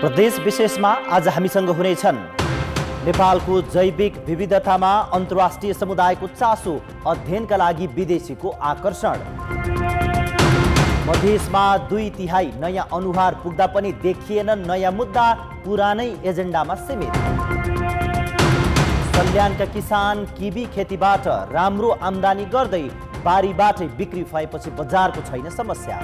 प्रदेश विशेषमा आज हामीसँग हुनेछन् नेपालको जैविक विविधतामा अन्तर्राष्ट्रिय समुदायको चासो, अध्ययनका लागि विदेशीको आकर्षण। मधेसमा 2/3 नयाँ अनुहार पुग्दा पनि देखिएनन् नयाँ मुद्दा, पुरानै एजेन्डामा सीमित। सल्यानका किसान किबी खेतीबाट राम्रो आम्दानी गर्दै बारीबाटै बिक्री भएपछि बजारको छैन समस्या।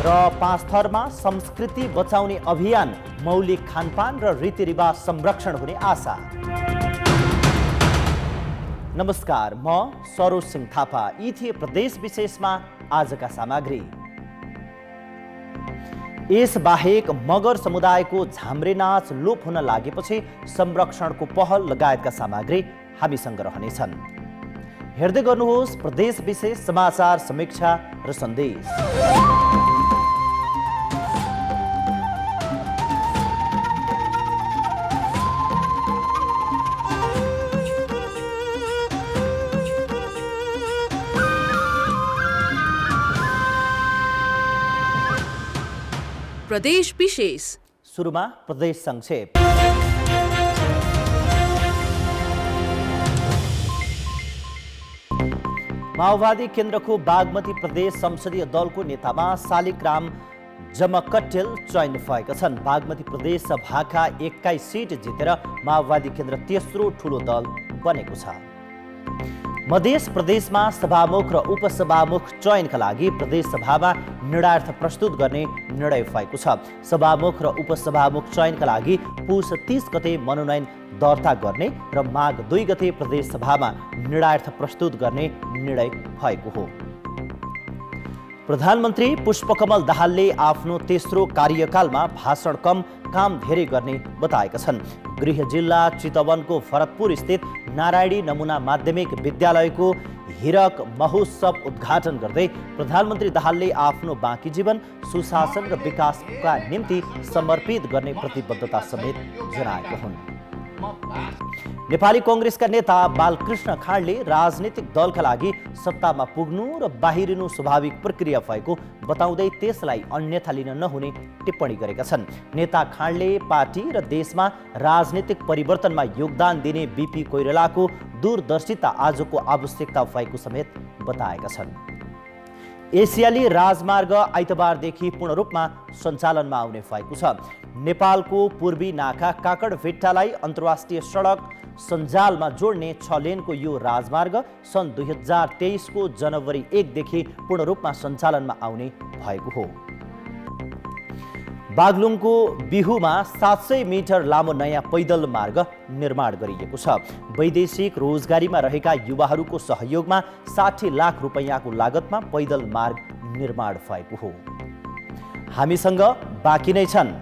र 5 थरमा संस्कृति बचाउने अभियान, मौलिक खानपान र रीतिरिवाज संरक्षण हुने आशा। नमस्कार, म सरोज सिंह थापा। यी थिए प्रदेश विशेषमा आजका सामग्री। यस बाहेक मगर समुदायको झाम्रे नाच लोप हुन लागेपछि संरक्षणको पहल लगायतका सामग्री हामीसँग रहनेछन्। हेर्दै गर्नुहोस् प्रदेश विशेष समाचार समीक्षा र सन्देश। प्रदेश विशेष। सुरुमा प्रदेश संक्षेप। माओवादी केन्द्रको बागमती प्रदेश संसदीय दलको नेतामा शालिग्राम जमकट्टेल चयन भएका छन्। बागमती प्रदेश सभाका 21 सिट जितेर माओवादी केन्द्र तेस्रो ठूलो दल बनेको छ। मधेस प्रदेशमा सभामुख र उपसभामुख चयनका लागि प्रदेश सभामा निर्णयार्थ प्रस्तुत गर्ने निर्णय भएको छ। सभामुख र उपसभामुख चयनका लागि पुस 30 गते मनोनयन दर्ता गर्ने र माघ 2 गते प्रदेश सभामा निर्णयार्थ प्रस्तुत गर्ने निर्णय भएको हो। प्रधानमन्त्री पुष्पकमल दाहालले आफ्नो तेस्रो कार्यकालमा भाषण कम काम धेरै गर्ने बताएका छन्। गृह जिल्ला चितवनको भरतपुर स्थित नारायणी नमुना माध्यमिक विद्यालयको हिरक महोत्सव उद्घाटन गर्दै प्रधानमन्त्री दाहालले आफ्नो बाँकी जीवन सुशासन र विकासका निम्ति समर्पित गर्ने प्रतिबद्धता समेत जनाएका हुन्। नेपाली कांग्रेसका नेता बालकृष्ण खाँडले राजनीतिक दलका लागि सत्तामा पुग्नु र बाहिरिनु स्वाभाविक प्रक्रिया भएको बताउँदै त्यसलाई अन्यथा लिन नहुने टिप्पणी गरेका छन्। नेता खाँडले पार्टी र देशमा राजनीतिक परिवर्तनमा योगदान दिने बीपी कोइरालाको दूरदर्शिता आजको आवश्यकता भएको समेत बताएका छन्। एसियाली राजमार्ग आइतबारदेखि पूर्ण रूपमा सञ्चालनमा आउने भएको छ। नेपालको पूर्वी नाका काकडभिट्टालाई अन्तर्राष्ट्रिय सडक सञ्जालमा जोड्ने 6 लेनको यो राजमार्ग सन् 2023 को जनवरी 1 देखि पूर्ण रूपमा सञ्चालनमा आउने भएको हो। बागलुङको बिहुमा 700 मिटर लामो नयाँ पैदल मार्ग निर्माण गरिएको छ। वैदेशिक रोजगारीमा रहेका युवाहरूको सहयोगमा 60 लाख रुपैयाँको लागतमा पैदल मार्ग निर्माण भएको हो। हामीसँग बाँकी नै छन्।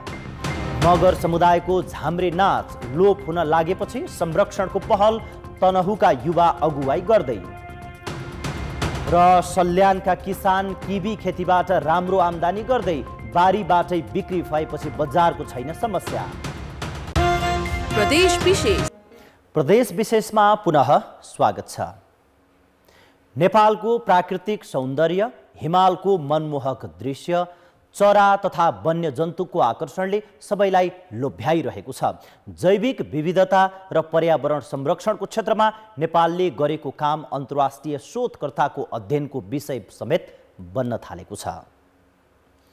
मगर समुदायको झाम्रे नाच लोप हुन लागेपछि संरक्षणको पहल, तनहुका युवा अगुवाई गर्दै। र सल्यानका किसान किबी खेतीबाट राम्रो आम्दानी गर्दै बारीबाटै बिक्री भएपछि बजारको छैन समस्या। प्रदेश विशेष। प्रदेश विशेषमा पुनः स्वागत छ। नेपालको प्राकृतिक सौन्दर्य, हिमालको मनमोहक दृश्य, चरा तथा वन्यजन्तुको आकर्षणले सबैलाई लोभ्याइरहेको छ। जैविक विविधता र पर्यावरण संरक्षणको क्षेत्रमा नेपालले गरेको काम अन्तर्राष्ट्रिय शोधकर्ताको अध्ययनको विषय समेत बन्न थालेको छ।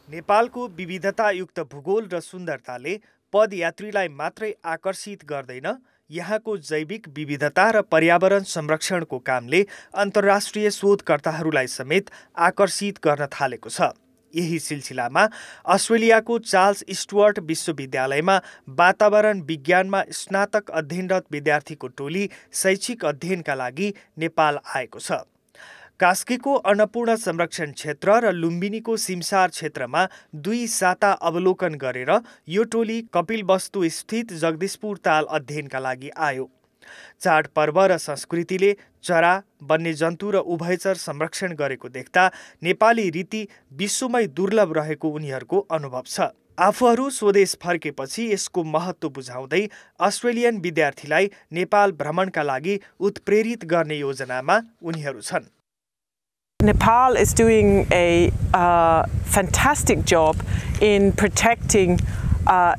नेपालको विविधतायुक्त भूगोल र सुन्दरताले पदयात्रीलाई मात्रै आकर्षित गर्दैन, यहाँको जैविक विविधता र पर्यावरण संरक्षणको कामले अन्तर्राष्ट्रिय शोधकर्ताहरूलाई समेत आकर्षित गर्न थालेको छ। यही सिलसिलामा अस्ट्रेलियाको चार्ल्स स्टुअर्ट विश्वविद्यालयमा वातावरण विज्ञानमा स्नातक अध्ययनरत विद्यार्थीको टोली शैक्षिक अध्ययनका लागि नेपाल आएको छ। कास्कीको अन्नपूर्ण संरक्षण क्षेत्र र लुम्बिनीको सिमसार क्षेत्रमा 2 साता अवलोकन गरेर यो टोली कपिलवस्तु स्थित जगदीशपुर ताल अध्ययनका लागि आयो। चाडपर्व र संस्कृतिले चरा, वन्यजन्तु र उभयचर संरक्षण गरेको देख्दा नेपाली रीति विश्वमै दुर्लभ रहेको उनीहरूको अनुभव छ। आफूहरू स्वदेश फर्केपछि यसको महत्त्व बुझाउँदै अस्ट्रेलियन विद्यार्थीलाई नेपाल भ्रमणका लागि उत्प्रेरित गर्ने योजनामा उनीहरू छन्। Nepal is doing a fantastic job in protecting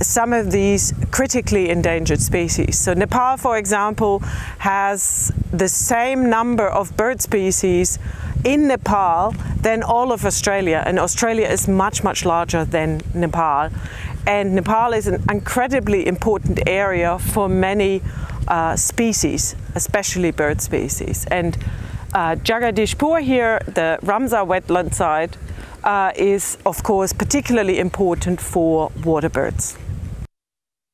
some of these critically endangered species. So Nepal, for example, has the same number of bird species in Nepal than all of Australia, and Australia is much, much larger than Nepal. And Nepal is an incredibly important area for many species, especially bird species. And Jagadishpur here, the Ramsar wetland site, is of course particularly important for water birds.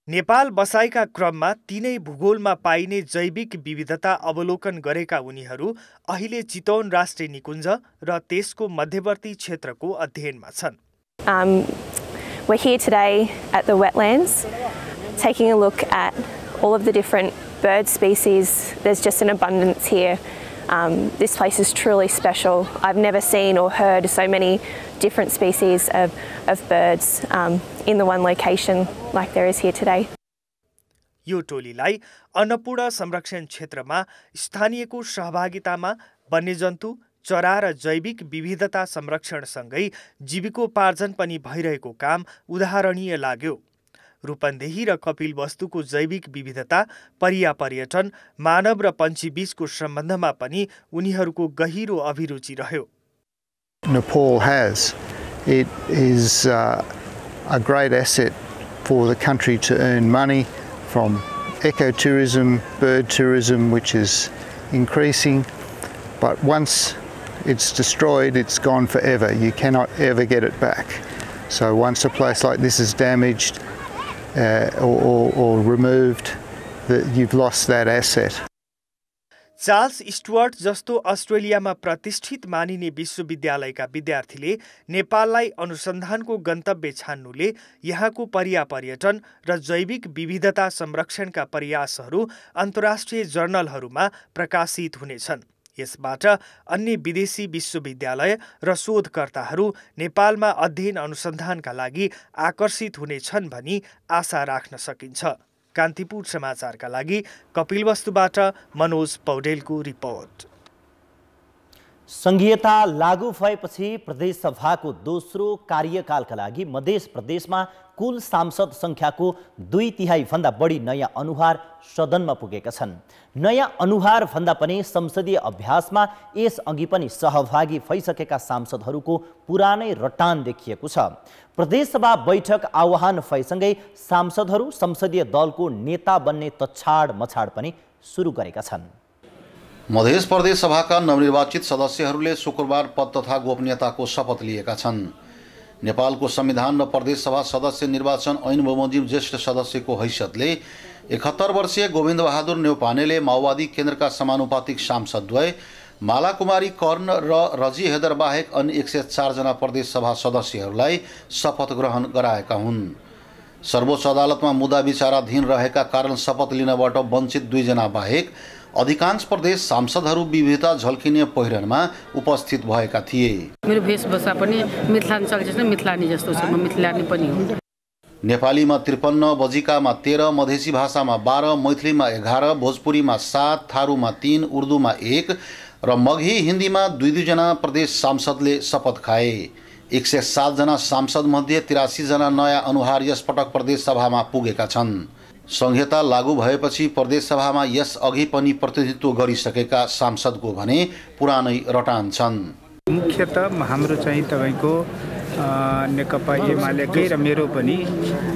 Nepal बसाइका क्रममा तीनै भूगोलमा पाइने जैविक विविधता अवलोकन गरेका उनीहरू अहिले चितवन राष्ट्रिय निकुञ्ज र त्यसको मध्यवर्ती क्षेत्रको अध्ययनमा छन्। We're here today at the wetlands, taking a look at all of the different bird species. There's just an abundance here. This place is truly special. I've never seen or heard so many different species of birds in the one location like there is here today. यो टोलीलाई अन्नपूर्ण संरक्षण क्षेत्रमा स्थानीयको सहभागितामा वन्यजन्तु, चरा र जैविक विविधता संरक्षणसँगै जीविकोपार्जन पनि भइरहेको काम उदाहरणीय लाग्यो। रूपन्देही र कपिलवस्तुको जैविक विविधता, पर्या पर्यटन, मानव र पन्छी बीचको सम्बन्धमा पनि उनीहरूको गहिरो अभिरुचि रह्यो। Nepal has. It is a great asset for the country to earn money from ecotourism, bird tourism, which is increasing. But once it's destroyed, it's gone forever. You cannot ever get it back. So once a place like this is damaged or removed, you've lost that asset. Charles Stuart जस्तो अस्ट्रेलियामा प्रतिष्ठित मानिने विश्वविद्यालयका विद्यार्थीले नेपाललाई अनुसन्धानको गन्तव्य छान्नुले यहाँको पर्या पर्यटन र जैविक विविधता संरक्षणका प्रयासहरू अन्तर्राष्ट्रिय जर्नलहरूमा प्रकाशित हुनेछन्। यसबाट अन्य विदेशी विश्वविद्यालय र शोधकर्ताहरू नेपालमा अध्ययन अनुसन्धानका लागि आकर्षित हुनेछन् भनी आशा राख्न सकिन्छ। कान्तिपुर समाचारका लागि कपिलवस्तुबाट मनोज पौडेलको रिपोर्ट। संघीयता लागू भएपछि प्रदेशसभाको दोस्रो कार्यकालका लागि मध्य प्रदेशमा कुल सांसद संख्याको 2/3 भन्दा बढी नयाँ अनुहार सदनमा पुगेका छन्। नयाँ अनुहार भन्दा पनि संसदीय अभ्यासमा यसअघि पनि सहभागी भइसकेका सांसदहरूको पुरानै रटान देखिएको छ। प्रदेशसभा बैठक आह्वान भएसँगै सांसदहरू संसदीय दलको नेता बन्ने तछाड मछाड पनि सुरु गरेका छन्। मध्य प्रदेश सभाका नवनिर्वाचित सदस्यहरूले शुक्रबार पद तथा गोपनीयताको शपथ लिएका छन्। नेपालको संविधान र प्रदेश सभा सदस्य निर्वाचन ऐन बमोजिम ज्येष्ठ सदस्यको हैसियतले 71 वर्षीय गोविन्द बहादुर न्यौपानेले माओवादी केन्द्रका समानुपातिक सांसदद्वय मालाकुमारी कर्ण र रजी हैदर बाहेक अन्य 104 जना प्रदेश सभा सदस्यहरूलाई शपथ ग्रहण गराएका हुन्। सर्वोच्च अदालतमा मुद्दा विचाराधीन रहेका कारण शपथ लिनबाट वञ्चित 2 जना बाहेक अधिकांश प्रदेश सांसदहरू विविधता झल्किने पहिरनमा उपस्थित भएका थिए। मेरो भेषभूषा पनि मिथिलाञ्चल जस्तो मिथिलानी जस्तो छ, म मिथिलानी पनि हुँ। नेपालीमा 53, बजिकामा 13, मधेसी भाषामा 12, मैथिलीमा 11, भोजपुरीमा 7, थारूमा 3, उर्दूमा 1 र मगही हिन्दीमा 2-2 जना प्रदेश सांसदले शपथ खाए। 107 जना सांसद मध्ये 83 जना नयाँ अनुहार यसपटक प्रदेश सभामा पुगेका छन्। संहिता लागू भएपछि प्रदेश सभामा यस अघि पनि प्रतिनिधित्व गरिसकेका सांसदको भने पुरानै रटान छन्। मुख्यतः हाम्रो चाहिँ तपाईको नेकपा एमालेकै र मेरो पनि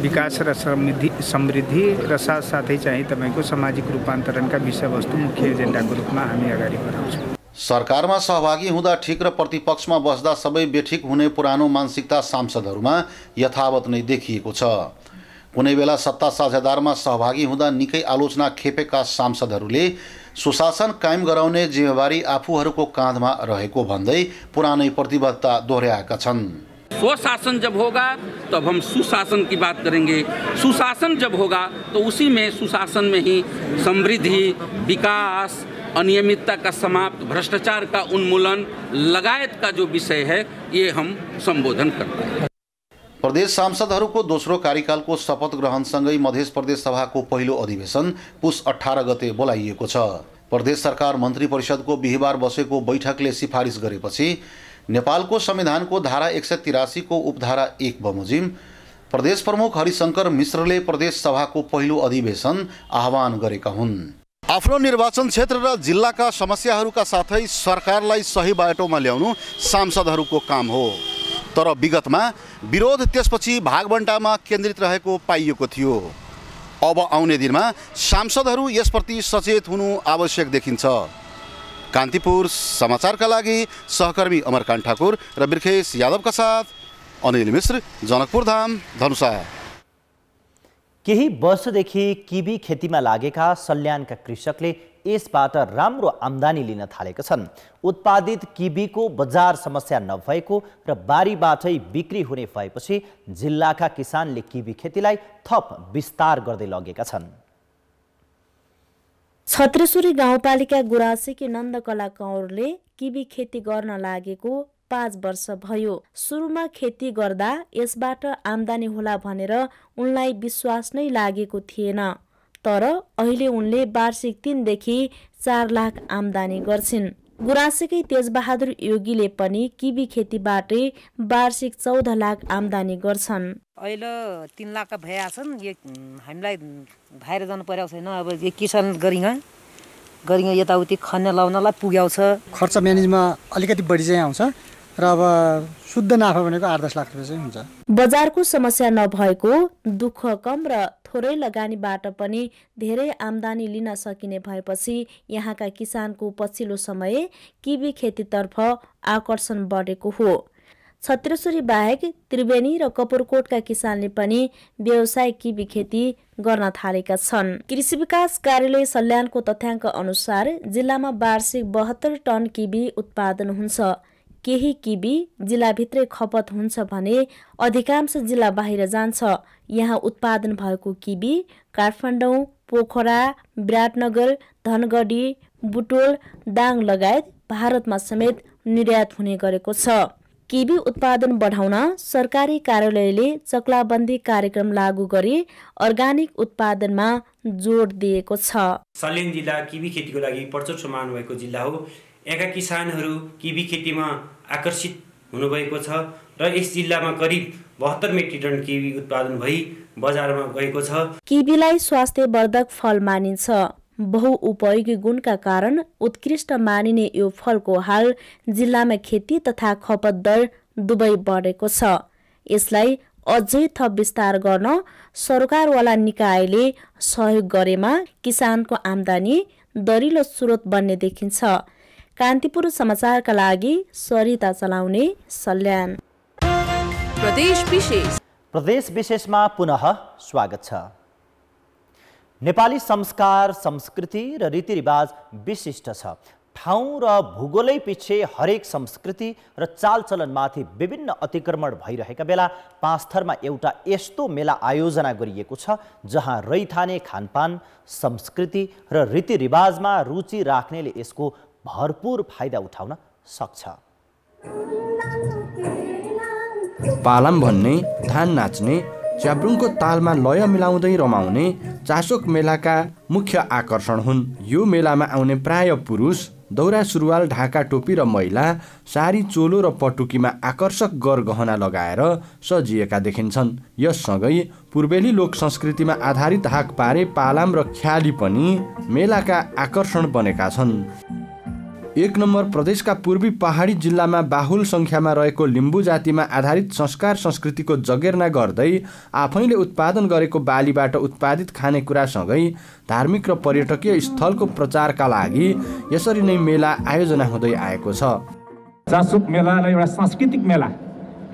विकास र समृद्धि र साथसाथै चाहिँ तपाईको सामाजिक रूपान्तरणका विषयवस्तु मुख्य एजेन्डाको रूपमा हामी अगाडि बढाउँछौँ। सरकारमा सहभागी हुँदा ठिक र प्रतिपक्षमा बस्दा सबै बेठिक हुने पुरानो मानसिकता सांसदहरूमा यथावत नै देखिएको छ। कुनै बेला सत्ता साझेदारमा सहभागी हुँदा निकै आलोचना खेपेका सांसदहरूले सुशासन कायम गराउने जिम्मेवारी आफूहरूको काँधमा रहेको भन्दै पुरानै प्रतिबद्धता दोहोर्याएका छन्। स्वशासन जब होगा तब हम सुशासन की बात करेंगे, सुशासन जब होगा तो उसी में सुशासन में ही समृद्धि, विकास, अनियमितता का समाप्त, भ्रष्टाचार का उन्मूलन लगायत का जो विषय है ये हम संबोधन करते हैं। प्रदेश सांसदहरूको दोस्रो कार्यकालको शपथ ग्रहणसँगै मध्य प्रदेश सभाको पहिलो अधिवेशन पुस 18 गते बोलाइएको छ। प्रदेश सरकार मन्त्री परिषदको बिहिबार बसेको बैठकले सिफारिस गरेपछि नेपालको संविधानको धारा 183 को उपधारा 1 बमोजिम प्रदेश प्रमुख हरिशंकर मिश्रले प्रदेश सभाको पहिलो अधिवेशन आह्वान गरेका हुन्। आफ्नो निर्वाचन क्षेत्र र जिल्लाका समस्याहरूका साथै सरकारलाई सही बाटोमा ल्याउनु सांसदहरूको काम हो, तर विगतमा विरोध त्यसपछि भागबण्डामा केन्द्रित रहेको पाइएको थियो। अब आउने दिनमा सांसदहरू यसप्रति सचेत हुनु आवश्यक देखिन्छ। कान्तिपुर समाचारका लागि सहकर्मी अमरकान्त ठाकुर र बिर्खेश यादवका साथ अनिल मिश्र, जनकपुर धाम, धनुषा। केही वर्षदेखि किबी खेतीमा लागेका सल्यानका कृषकले यसबाट राम्रो आम्दानी लिन थालेका छन्। उत्पादित किबीको बजार समस्या नभएको र बारीबाटै बिक्री हुने भएपछि जिल्लाका किसानले किबी खेतीलाई थप विस्तार गर्दै लगेका छन्। छत्रेश्वरी गाउँपालिका गुराँसेकी नन्दकला कौरले किबी खेती गर्न लागेको 5 वर्ष भयो। सुरुमा खेती गर्दा यसबाट आम्दानी होला भनेर उनलाई विश्वास नै लागेको थिएन, तर अहिले उनले वार्षिक 3 देखि 4 लाख आम्दानी गर्छिन्। गुराँसेकै तेजबहादुर योगीले पनि किबी खेतीबाटै वार्षिक 14 लाख आम्दानी गर्छन्। अहिले 3 लाख भएका छन्। हामीलाई बाहिर जानु परेको छैन। अब यो किसान गरिङ यताउति खन्ने लाउनलाई पुग्याउँछ। खर्च म्यानेजमा अलिकति बढी चाहिँ आउँछ र अब शुद्ध नाफा भनेको 8-10 लाख रुपैयाँ चाहिँ हुन्छ। बजारको समस्या नभएको, दुःख कम र थोरै लगानीबाट पनि धेरै आम्दानी लिन सकिने भएपछि यहाँका किसानको पछिल्लो समय किबी खेतीतर्फ आकर्षण बढेको हो। छत्रेश्वरी बाहेक त्रिवेणी र कपुरकोटका किसानले पनि व्यवसाय किबी खेती गर्न थालेका छन्। कृषि विकास कार्यालय सल्यानको तथ्याङ्क अनुसार जिल्लामा वार्षिक 72 टन किबी उत्पादन हुन्छ। केही किबी जिल्लाभित्रै खपत हुन्छ भने अधिकांश जिल्ला बाहिर जान्छ। यहाँ उत्पादन भएको किबी काठमाडौँ, पोखरा, विराटनगर, धनगढी, बुटोल, दाङ लगायत भारतमा समेत निर्यात हुने गरेको छ। किबी उत्पादन बढाउन सरकारी कार्यालयले चक्लाबन्दी कार्यक्रम लागू गरी अर्गानिक उत्पादनमा जोड दिएको छ। सल्यान जिल्ला किबी खेतीको लागि प्रचुर मान भएको जिल्ला हो। यहाँका किसानहरू किबी खेतीमा आकर्षित हुनुभएको छ र यस जिल्लामा करिब 72 मेट्रिक टन किबी उत्पादन भई बजारमा गएको छ। किबीलाई स्वास्थ्यवर्धक फल मानिन्छ। बहुउपयोगी गुणका कारण उत्कृष्ट मानिने यो फलको हाल जिल्लामा खेती तथा खपत दर दुवै बढेको छ। यसलाई अझै थप विस्तार गर्न सरकारवाला निकायले सहयोग गरेमा किसानको आम्दानी दरिलो स्रोत बन्ने देखिन्छ। कान्तिपुर समाचारका लागि सरिता चलाउने, सल्यान। प्रदेश विशेषमा पुनः स्वागत छ। नेपाली संस्कार, संस्कृति र रीतिरिवाज विशिष्ट छ। ठाउँ र भूगोलै पछि हरेक संस्कृति र चालचलनमाथि विभिन्न अतिक्रमण भइरहेका बेला पाँचथरमा एउटा यस्तो मेला आयोजना गरिएको छ जहाँ रैथाने खानपान, संस्कृति र रीतिरिवाजमा रुचि राख्नेले यसको भरपूर फाइदा उठाउन सक्छ। पालाम भन्ने, धान नाच्ने, च्याब्रुङको तालमा लय मिलाउँदै रमाउने चासोक मेलाका मुख्य आकर्षण हुन्। यो मेलामा आउने प्राय पुरुष दौरा सुरुवाल, ढाका टोपी र महिला सारी, चोलो र पटुकीमा आकर्षक गरगहना लगाएर सजिएका देखिन्छन्। यससँगै पूर्वेली लोक संस्कृतिमा आधारित हाकपारे, पालाम र ख्याली पनि मेलाका आकर्षण बनेका छन्। 1 नम्बर प्रदेशका पूर्वी पहाडी जिल्लामा बाहुल संख्यामा रहेको लिम्बू जातिमा आधारित संस्कार संस्कृतिको जगेर्ना गर्दै आफैले उत्पादन गरेको बालीबाट उत्पादित खानेकुरासँगै धार्मिक र पर्यटकीय स्थलको प्रचारका लागि यसरी नै मेला आयोजना हुँदै आएको छ। चासोक मेलालाई एउटा सांस्कृतिक मेला,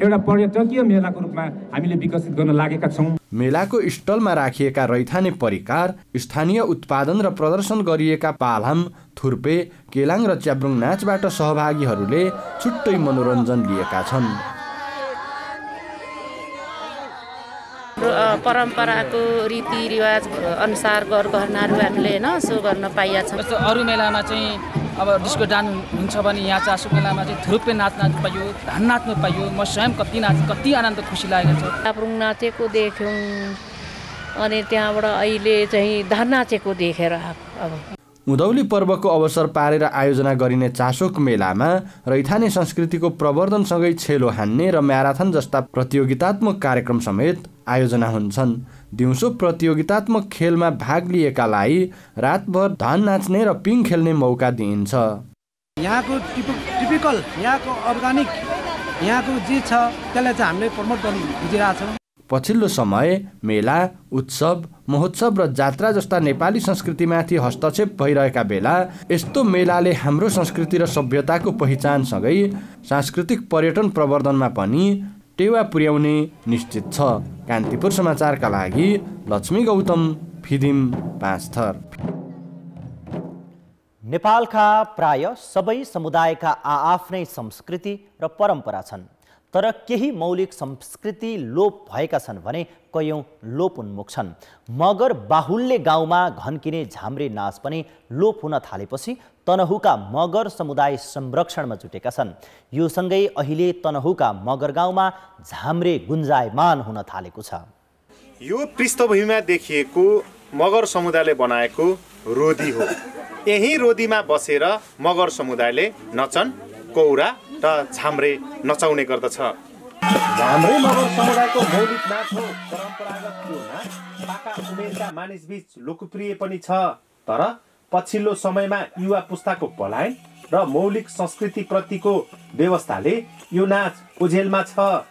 एउटा पर्यटकीय मेलाको रूपमा हामीले विकसित गर्न लागेका छौँ। मेलाको स्टलमा राखिएका रैथाने परिकार, स्थानीय उत्पादन र प्रदर्शन गरिएका पालाम, थुर्पे, केलाङ र च्याब्रुङ नाचबाट सहभागीहरूले छुट्टै मनोरञ्जन लिएका छन्। परम्पराको रीतिरिवाज अनुसार गरगहनाहरू हामीले हैन सो गर्न पाइया छौँ। जस्तो अरू मेलामा चाहिँ अब डिस्को डान्स हुन्छ भने यहाँ चासो मेलामा चाहिँ थुरुप्पे नाच्न पाइयो, धान नाच्न पाइयो। म स्वयं कति आनन्द खुसी लागेको छ। च्याब्रुङ नाचेको देख्यौँ अनि त्यहाँबाट अहिले चाहिँ धान नाचेको देखेर अब उँधौली पर्वको अवसर पारेर आयोजना गरिने चासोक मेलामा रैथाने संस्कृतिको प्रवर्धनसँगै छेलो हान्ने र म्याराथन जस्ता प्रतियोगितात्मक कार्यक्रम समेत आयोजना हुन्छन्। दिउँसो प्रतियोगितात्मक खेलमा भाग लिएकालाई रातभर धान नाच्ने र पिङ खेल्ने मौका दिइन्छ। यहाँको टिपिकल यहाँको अर्गानिक यहाँको जे छ त्यसलाई चाहिँ हामीले प्रमोट गर्न खोजिरहेछौँ। पछिल्लो समय मेला, उत्सव, महोत्सव र जात्रा जस्ता नेपाली संस्कृतिमाथि हस्तक्षेप भइरहेका बेला यस्तो मेलाले हाम्रो संस्कृति र सभ्यताको पहिचानसँगै सांस्कृतिक पर्यटन प्रवर्धनमा पनि टेवा पुर्याउने निश्चित छ। कान्तिपुर समाचारका लागि लक्ष्मी गौतम, फिदिम 5 थर। नेपालका प्राय सबै समुदायका आआफ्नै संस्कृति र परम्परा छन्, तर केही मौलिक संस्कृति लोप भएका छन् भने कयौं लोपोन्मुख छन्। मगर बाहुल्य गाउँमा घन्किने झाम्रे नाच पनि लोप हुन थालेपछि तनहुका मगर समुदाय संरक्षणमा जुटेका छन्। यो सँगै अहिले तनहुका मगर गाउँमा झाम्रे गुन्जायमान हुन थालेको छ। यो पृष्ठभूमिमा देखिएको मगर समुदायले बनाएको रोदी हो। यही रोदीमा बसेर मगर समुदायले नचन, कौरा र झाम्रे नचाउने गर्दछ। झाम्रे मगर समुदायको मौलिक नाच हो। परम्परागत यो नाच पाका उमेरका मानिसबीच लोकप्रिय पनि छ, तर पछिल्लो समयमा युवा पुस्ताको पलायन र मौलिक संस्कृति प्रतिको व्यवस्थाले यो नाच ओझेलमा छ।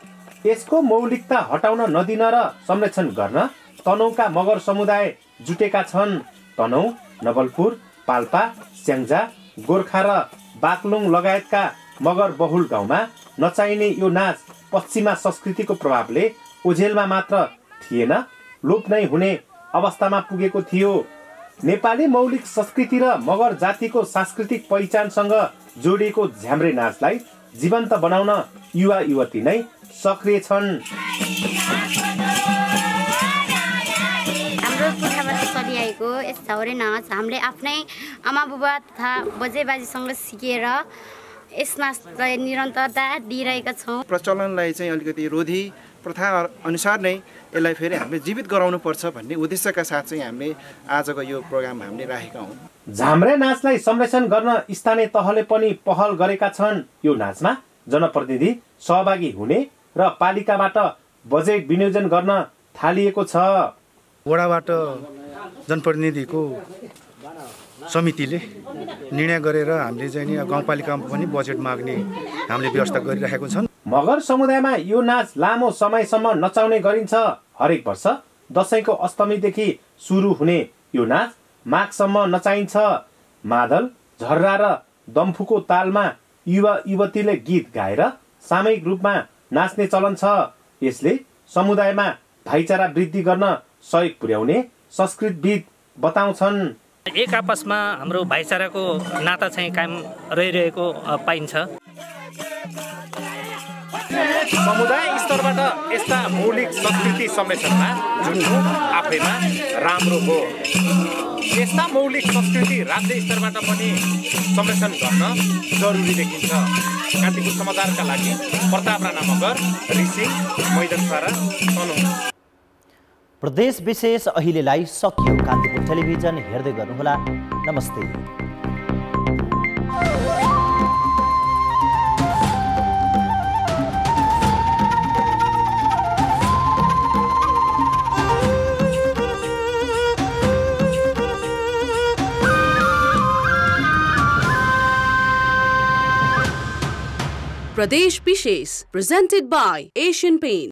यसको मौलिकता हटाउन नदिन र संरक्षण गर्न तनहुका मगर समुदाय जुटेका छन्। तनहु, नवलपुर, पाल्पा, स्याङ्जा, गोर्खा र बाक्लुङ लगायतका मगर बहुल गाउँमा नचाहिने यो नाच पश्चिमा संस्कृतिको प्रभावले ओझेलमा मात्र थिएन, लोप नै हुने अवस्थामा पुगेको थियो। नेपाली मौलिक संस्कृति र मगर जातिको सांस्कृतिक पहिचानसँग जोडिएको झाम्रे नाचलाई जीवन्त बनाउन युवा युवती नै सक्रिय छन्। हाम्रो पुर्खाबाट चलिआएको यस झाम्रे नाच हामीले आफ्नै आमा बुबा तथा बजे बाजेसँग सिकेर यस नाचलाई निरन्तरता दिइरहेका छौँ। प्रचलनलाई चाहिँ अलिकति रोधी प्रथा अनुसार नै यसलाई फेरि हामीले जीवित गराउनु पर्छ भन्ने उद्देश्यका साथ चाहिँ हामीले आजको यो प्रोग्राम हामीले राखेका हौँ। झाम्रे नाचलाई संरक्षण गर्न स्थानीय तहले पनि पहल गरेका छन्। यो नाचमा जनप्रतिनिधि सहभागी हुने र पालिकाबाट बजेट विनियोजन गर्न थालिएको छ। वडाबाट जनप्रतिनिधिको समितिले निर्णय गरेर हामीले चाहिँ नि गाउँपालिकामा पनि बजेट माग्ने हामीले व्यवस्था गरिरहेको छन्। मगर समुदायमा यो नाच लामो समयसम्म नचाउने गरिन्छ। हरेक वर्ष दशैंको अष्टमीदेखि सुरु हुने यो नाच माघसम्म नचाइन्छ। मादल, झर्रा र दम्फुको तालमा युवा युवतीले गीत गाएर सामूहिक रूपमा नाच्ने चलन छ। यसले समुदायमा भाइचारा वृद्धि गर्न सहयोग पुर्याउने संस्कृतविद बताउँछन्। एक आपसमा हाम्रो भाइचाराको नाता चाहिँ कायम रहिरहेको पाइन्छ। समुदाय स्तरबाट यस्ता मौलिक संस्कृति संरक्षणमा जुट्नु आफैमा राम्रो हो। यस्ता मौलिक संस्कृति राज्य स्तरबाट पनि संरक्षण गर्न जरुरी देखिन्छ। कान्तिपुर समाचारका लागि प्रताप राणा मगर, रिसिङ, मैदानपारा, तनहुँ। प्रदेश विशेष अहिलेलाई सकियो। कान्तिपुर टेलिभिजन हेर्दै गर्नुहोला। नमस्ते। Pradesh Vishesh, presented by Asian Paints.